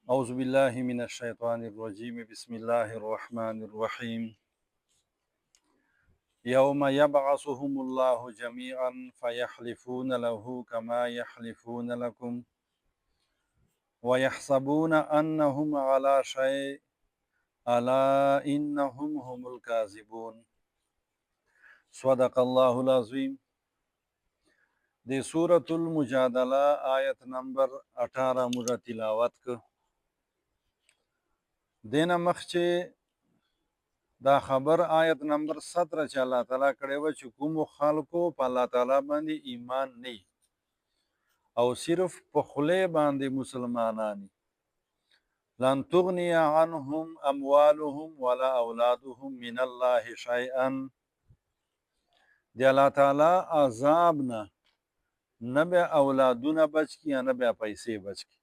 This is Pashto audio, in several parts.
أعوذ بالله من الشيطان الرجيم بسم الله الرحمن الرحيم يوم يبعثهم الله جميعا فيحلفون له كما يحلفون لكم ويحسبون أنهم على شيء ألا إنهم هم الكاذبون صدق الله العظيم. دی سورة المجادلہ آیت نمبر 18 مجھے تلاوت کو دینا مخچے دا خبر آیت نمبر 17 چې الله تعالی کړی و چې کوم خلکو په الله تعالی باندې ایمان نه او صرف په خله باندې مسلمانان لن تغني عنهم اموالهم ولا اولادهم من الله شيئا دی الله تعالی عذاب نه به اولادونه بچ کی نه به پیسې بچ کی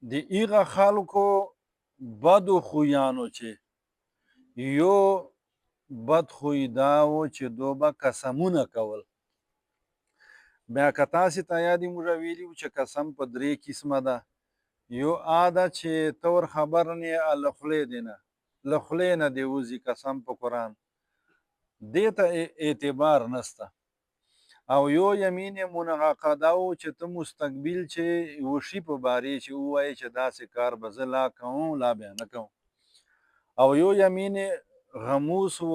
دی ایغه خلکو بدو خویانو چې یو بد خوی داو چې دوبه قسمونه کول. بیا که تاسې ته یادې موږ ویلي وو چې قسم په 3 قسمه ده. یو ده چې تور خبر نه له خولې دی نه له خولې نه دی وځي قسم په قرآن دې ته اعتبار نسته. او یو یمین منعقده و چې ته مستقبل چې وشي په بارې چې ووایې چې داسې کار به زه لا کوم لا بیا نه کوم. او یو یمین غموس و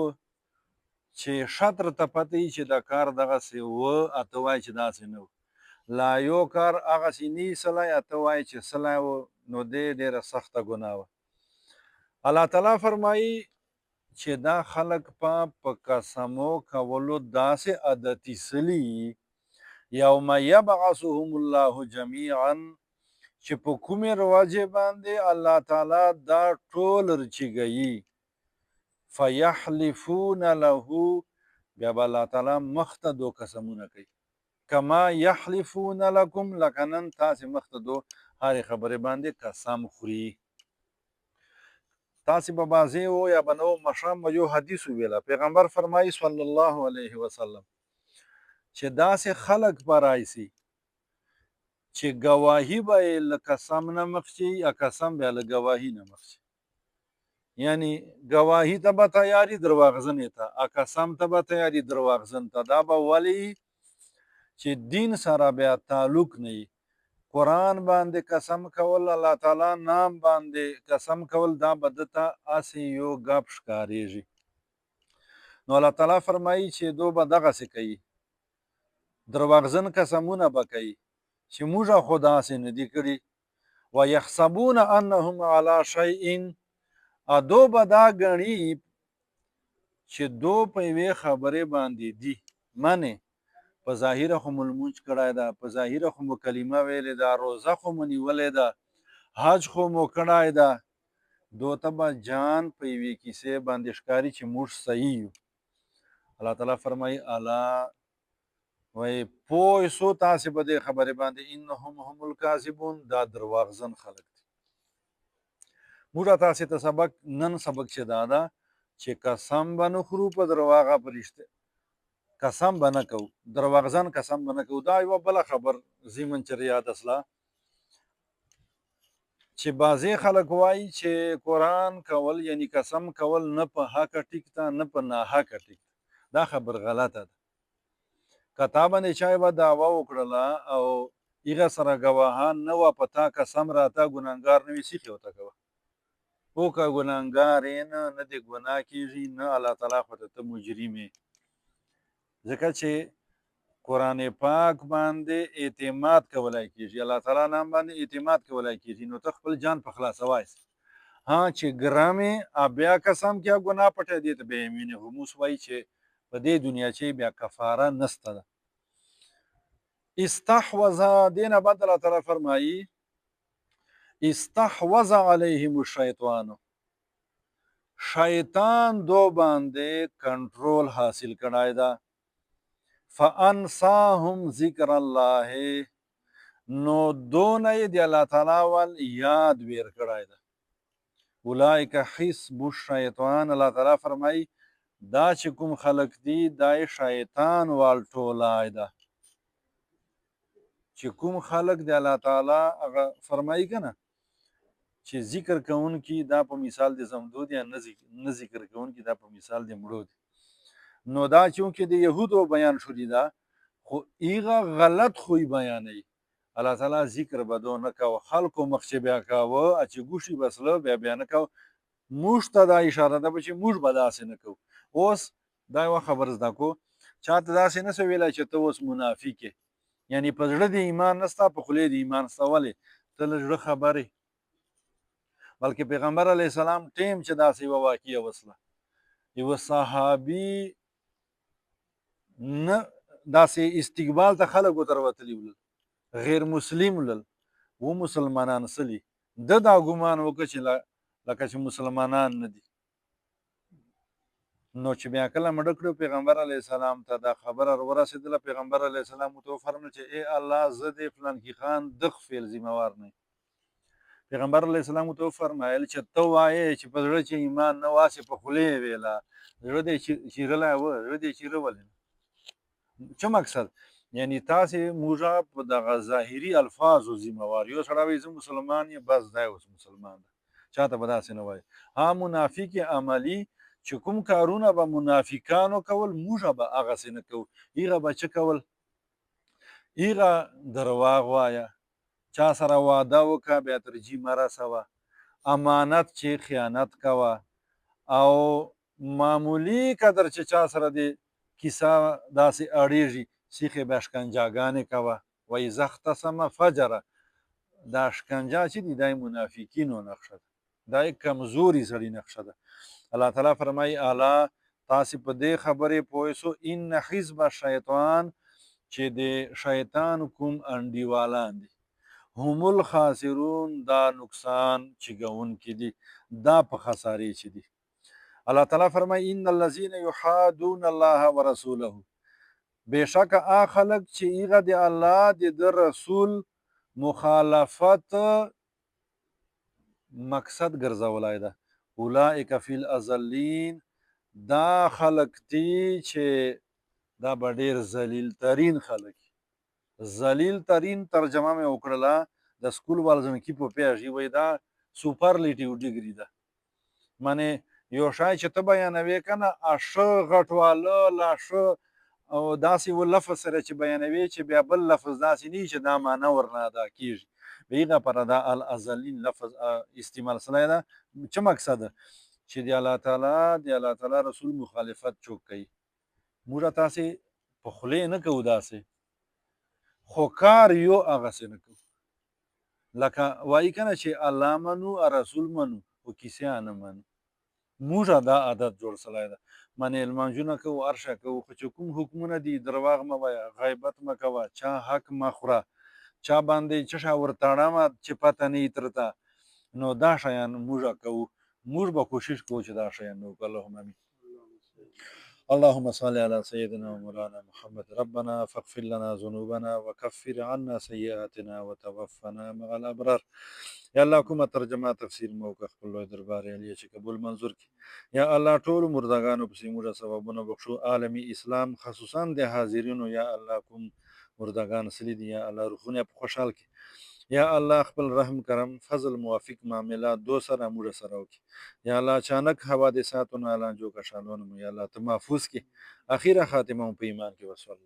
چې شطر ته پته چې دا کار دغسې و اته وایي چې داسې نه و. لا یو کار هغسې نه وي سلی اته وایي چې سلی و نو دې ډېره سخته ګناه وه. الله تعالی فرمایي چې دا خلک په قسمو کولو داسې عادتي سلي یوم یبعثهم الله جمیعا چې په کومې ورځې باندې الله تعالی دا ټول رچیږي فیحلفون له بیا به الله تعالی مخ ته دو قسمونه کوي کما یحلفون لکم لکه نن تاسې مخ ته دو هرې خبرې باندې قسم خوري. تاسې به بازی و یا به نو مشام یو حدیث ویله پیغمبر فرمایي صلی الله علیه وسلم چې داسې خلک به راشي چې ګواهي به یې له قسم نه مخکې یا قسم بیا له ګواهي نه مخکې یعنی گواهی ته به تیاری درواغزنې ته قسم ته به تیاری درواغزن ته دا به ولې چې دین سره بیا تعلق نه وي. قرآن باندې قسم کول الله تعالی نام باندې قسم کول دا به دته هسې یو ګپ ښکارېږي. نو الله تعالی فرمایي چې دو به دغسې کوي درواغزن قسمونه به کوي چې موږ خو داسې نه دي کړي ویحسبون انهم علی شیء دو به دا ګڼي چې دو په یوې خبرې باندې دي منې په ظاهره خو مو لمونځ کړی ده په ظاهره خو مو کلمه ویلې ده روزه خو مو نیولې ده حج خو مو کړی ده دو ته به جان په یوې کیسې باندې ښکاري چې موږ صحیح یو. الله تعالی فرمایي الا وایي پوه سو تاسې په دې خبرې باندې انهم هم الکاذبون دا درواغزن خلک دي. موږ تاسې ته نن سبق چې دا ده چې قسم به نه خورو په درواغه په رښتیا قسم به نه کوو درواغزن قسم به نه کوو. دا یوه بله خبر زیمن چې یاد اصله چې بعضې خلک وایي چې قرآن کول یعنی قسم کول نه په حقه ټیک ته نه په ناحقه ټیک ته. دا خبر غلطه ده. که تا باندې چا یوه دعوه وکړله او هغه سره ګواهان نه وه په تا قسم راته ګناهګار نه وي سیخ یې ورته کوه وکړه ګناهګار یې نه دې ګناه کېږي نه الله تعالی خو ته مجرم یې. ځکه چې قرآن پاک باندې اعتماد کولای کېږي الله تعالی نام باندې اعتماد کولای کېږي نو ته خپل جان په خلاصه وایست ها چې ګرامې بیا قسم کیا ګناه پټه دې ته بیا یمین غموس وایي چې په دې دنیا چې بیا کفاره نسته ده. استحوذ دې نه بعد الله تعالی فرمایي استحوذ علیهم الشیطان شیطان دو باندې کنټرول حاصل کړای ده فانساهم ذکر الله نو دونه یې د الله تعالی ول یاد ویر کړای ده. اولئک حزب الشیطان الله تعالی فرمایي دا چې کوم خلق دي دا شیطان وال ټولای ده. چې کوم خلق د الله تعالی هغه فرمایي کنه چې ذکر کوونکي دا په مثال د زمدود یا نه ذکر کوونکي دا په مثال د مړو دي. نو دا چونکې د یهودو بیان شوی دا خو ایغه غلط خوی بیانوي. الله تعالی ذکر بدو نه کاوه خلکو مخ چې بیا کاوه چې ګوشي بسله بیا نه کاوه. موږ ته دا اشاره ده چې موږ به داسې نه کوو. اوس دا یوه خبر زده کو چاته داسې نه سو ویلی چې ته اوس منافق یې، یعنی په زړه د ایمان نسته په خولې د ایمان سته. ولې ته له زړه خبرې بلکې پیغمبر علیه السلام ټیم چې داسې یوه واقعه وسله یوه صحابي نه داسې استقبال ته خلک ورته وتلي ولل غیر مسلم ولل و مسلمانان سلي ده دا ګمان وکړه چې لکه چې مسلمانان نه دي. نو چې بیا کله مړه کړو پیغمبر علیه السلام ته دا خبره ورسېدله پیغمبر علیه السلام ورته وفرمایل چې ای الله زه د فلانکي خان دغ فعل ذمهوار نه یم. پیغمبر علیه السلام ورته وفرمایل چې ته وایې چې په زړه چې ایمان نه واسې په خولې یې ویله زړه دې چیرلی و زړه دې چیرولې څه مقصد یعنی تاسې موږ په دغه ظاهري الفاظو ذمهوار یو سړی وایي زه مسلمان یم بس دی اوس مسلمان ده چاته به داسې نه وایي. ها منافق عملي چې کوم کارونه به منافقانو کول موږ به هغسې نه کوو. هغه به څه کول هغه درواغ وایه چا سره واده وکړه بیا ترجیح مه رسوه امانت چې خیانت کوه او معمولي قدر چې چا سره دې کیسه داسې اړیږي سیخې به شکنجاګانې کوه و اذا اختصم فجره دا شکنجه چې دي دا منافقینو نقشه ده دا یې کمزوري سړي نقشه ده. الله تعالی فرمایي الا تاسې په دې خبرې پوه سو ان حزب شیطان چې د شیطان کوم انډیوالان دي هم الخاسرون دا نقصان چې کوونکي دي دا په خسارې چې دي. الله تعالی فرمایي ان الذين يحادون الله ورسوله بېشکه هغه خلک چې هغه د الله د رسول مخالفت مقصد ګرځولی ده اولئک فی الاذلین دا خلک دي چې دا به ډېر ذلیل ترین خلک ذلیل ترین ترجمه مې وکړله د سکول والزنکي په پیژ وایي دا سوپرلیټیو ډیګري ده معنی یو شی چې ته بیانوې که نه ښه غټواله لا ښه او داسې و لفظ سره چې بیانوي چې بیا بل لفظ داسې نه وي چې دا معنی ورنه ادا کېږي. به هغه لپاره دا الاذلین لفظ استعمال سوی ده. څه مقصد ده چې د الله تعالی رسول مخالفت څوک کوي موږ تاسې په خولې نه کوو داسې خو کار یو هغسې نه کوو لکه وایي که نه چې الله منو رسول منو خو کیسې نه منو موږ دا عادت جوړ سوی ده منې لمانځونه کوو هر شی کوو خو چې کوم حکمونه دي درواغ مه وایه غیبت مه کوه چا حق مه خوره چا باندې څه شی ورتړمه چې پته نه وي ترته نو دا شیان موږ کوو موږ به کوشش کوو چې دا شیان نه وکړو. اللهم امین. اللهم صل على سيدنا ومولانا محمد ربنا فاغفر لنا ذنوبنا وكفر عنا سيئاتنا وتوفنا مع الابرار. یا الله کومه ترجمه تفسیر مو وکړه خپل لوی دربار عالیه چې قبول منظور کړي. یا الله ټول مردگانو پسې موږ ثوابونه بخښو عالمي اسلام خصوصا د حاضرینو یا الله کوم مردگان سلی دي یا الله روحونه په خوشحال کړي. یا الله خپل رحم کرم فضل موافق معاملات دو سره موږ سره وکړي. یا الله اچانک حوادثاتو نه الله جو کشالونه یا الله ته محفوظ کړي. اخیره خاتمه په ایمان کې وصلی